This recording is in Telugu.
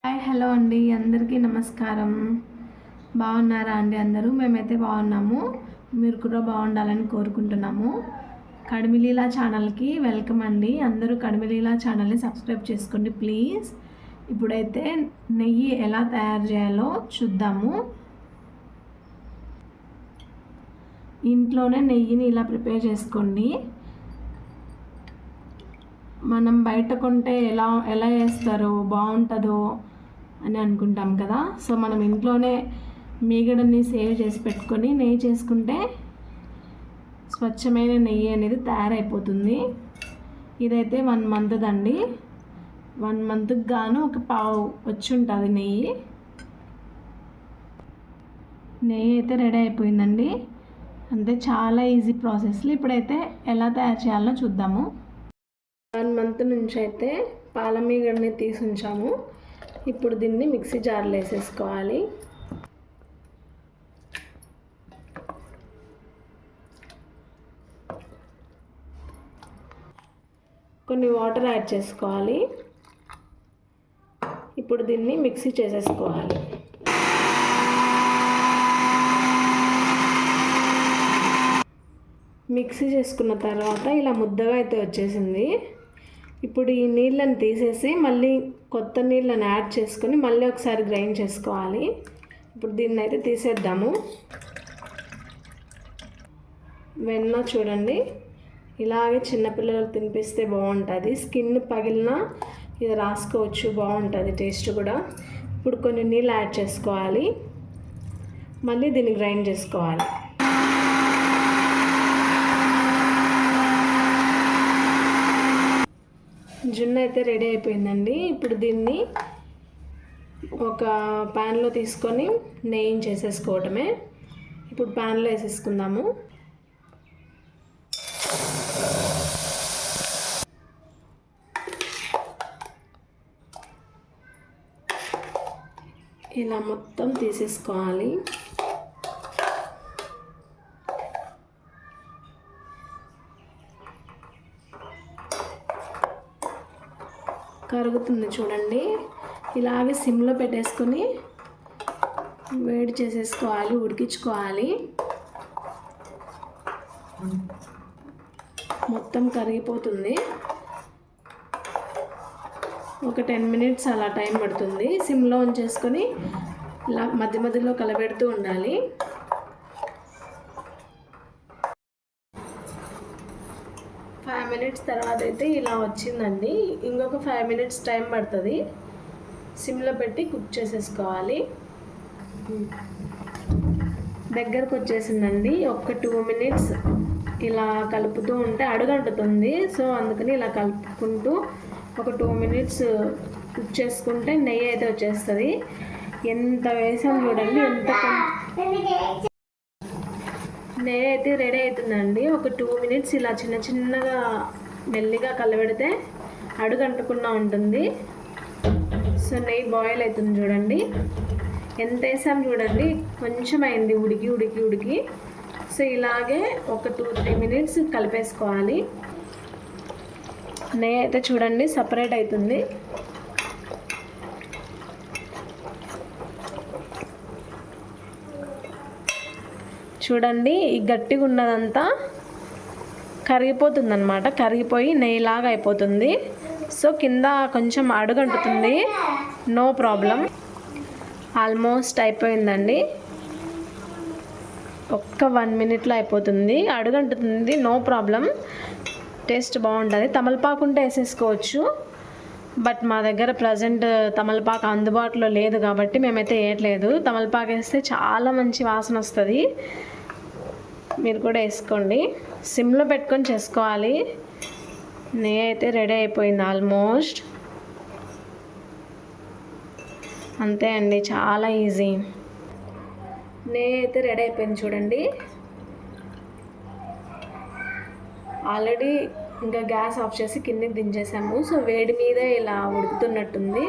హాయ్ హలో అండి, అందరికీ నమస్కారం. బాగున్నారా అండి? అందరూ మేమైతే బాగున్నాము. మీరు కూడా బాగుండాలని కోరుకుంటున్నాము. కడిమిలీలా ఛానల్కి వెల్కమ్ అండి. అందరూ కడిమిలీలా ఛానల్ని సబ్స్క్రైబ్ చేసుకోండి ప్లీజ్. ఇప్పుడైతే నెయ్యి ఎలా తయారు చేయాలో చూద్దాము. ఇంట్లోనే నెయ్యిని ఇలా ప్రిపేర్ చేసుకోండి. మనం బయట కొంటే ఎలా వేస్తారో బాగుంటుందో అని అనుకుంటాం కదా. సో మనం ఇంట్లోనే మీగడని సేవ్ చేసి పెట్టుకొని నెయ్యి చేసుకుంటే స్వచ్ఛమైన నెయ్యి అనేది తయారైపోతుంది. ఇదైతే 1 month అండి. 1 monthకి గాను ఒక పావు వచ్చి ఉంటుంది నెయ్యి అయితే రెడీ అయిపోయిందండి. అంతే, చాలా ఈజీ ప్రాసెస్లో. ఇప్పుడైతే ఎలా తయారు చేయాలో చూద్దాము. 1 month నుంచి అయితే పాల మీగడని తీసి ఉంచాము. ఇప్పుడు దీన్ని మిక్సీ జార్లో వేసేసుకోవాలి. కొన్ని వాటర్ యాడ్ చేసుకోవాలి. ఇప్పుడు దీన్ని మిక్సీ చేసేసుకోవాలి. మిక్సీ చేసుకున్న తర్వాత ఇలా ముద్దగా అయితే వచ్చేసింది. ఇప్పుడు ఈ నీళ్ళని తీసేసి మళ్ళీ కొత్త నీళ్ళని యాడ్ చేసుకొని మళ్ళీ ఒకసారి గ్రైండ్ చేసుకోవాలి. ఇప్పుడు దీన్ని అయితే తీసేద్దాము. వెన్న చూడండి, ఇలాగే చిన్నపిల్లలకు తినిపిస్తే బాగుంటుంది. స్కిన్ పగిలినా ఇది రాసుకోవచ్చు, బాగుంటుంది టేస్ట్ కూడా. ఇప్పుడు కొన్ని నీళ్ళు యాడ్ చేసుకోవాలి, మళ్ళీ దీన్ని గ్రైండ్ చేసుకోవాలి. జున్ను అయితే రెడీ అయిపోయిందండి. ఇప్పుడు దీన్ని ఒక ప్యాన్లో తీసుకొని నెయ్యి చేసేసుకోవటమే. ఇప్పుడు ప్యాన్లో వేసేసుకుందాము. ఇలా మొత్తం తీసేసుకోవాలి. కరుగుతుంది చూడండి. ఇలాగే సిమ్లో పెట్టేసుకొని వేడి చేసేసుకోవాలి, ఉడికించుకోవాలి. మొత్తం కరిగిపోతుంది. ఒక 10 minutes అలా టైం పడుతుంది. సిమ్లో ఉంచేసుకొని ఇలా మధ్య మధ్యలో కలబెడుతూ ఉండాలి. ఫైవ్ మినిట్స్ తర్వాత అయితే ఇలా వచ్చిందండి. ఇంకొక 5 minutes టైం పడుతుంది. సిమ్లో పెట్టి కుక్ చేసేసుకోవాలి. దగ్గరకు వచ్చేసిందండి. ఒక 2 minutes ఇలా కలుపుతూ ఉంటే అడుగంటుతుంది. సో అందుకని ఇలా కలుపుకుంటూ ఒక 2 minutes కుక్ చేసుకుంటే నెయ్యి అయితే వచ్చేస్తుంది. ఎంత వేసాం చూడండి, ఎంత నెయ్యి అయితే రెడీ అవుతుందండి. ఒక 2 minutes ఇలా చిన్నగా మెల్లిగా కలబెడితే అడుగంటకుండా ఉంటుంది. సో నెయ్యి బాయిల్ అవుతుంది చూడండి. ఎంత వేసాం చూడండి, కొంచెం అయింది ఉడికి. సో ఇలాగే ఒక 2-3 minutes కలిపేసుకోవాలి. నెయ్యి అయితే చూడండి సపరేట్ అవుతుంది. చూడండి, ఈ గట్టిగా ఉన్నదంతా కరిగిపోతుంది అన్నమాట. కరిగిపోయి నెయ్యిలాగా అయిపోతుంది. సో కింద కొంచెం అడుగంటుతుంది, నో ప్రాబ్లం. ఆల్మోస్ట్ అయిపోయిందండి. ఒక్క 1 minuteలో అయిపోతుంది. అడుగంటుతుంది, నో ప్రాబ్లం. టేస్ట్ బాగుంటుంది. తమలపాకు ఉంటే వేసేసుకోవచ్చు, బట్ మా దగ్గర ప్రజెంట్ తమలపాకు అందుబాటులో లేదు కాబట్టి మేమైతే వేయట్లేదు. తమలపాకు వేస్తే చాలా మంచి వాసన వస్తుంది. మీరు కూడా వేసుకోండి. సిమ్లో పెట్టుకొని చేసుకోవాలి. నెయ్యి అయితే రెడీ అయిపోయింది ఆల్మోస్ట్. అంతే అండి, చాలా ఈజీ. నెయ్యి అయితే రెడీ అయిపోయింది చూడండి. ఆల్రెడీ ఇంకా గ్యాస్ ఆఫ్ చేసి కిందకి దించేసాము. సో వేడి మీద ఇలా ఉడుకుతున్నట్టుంది.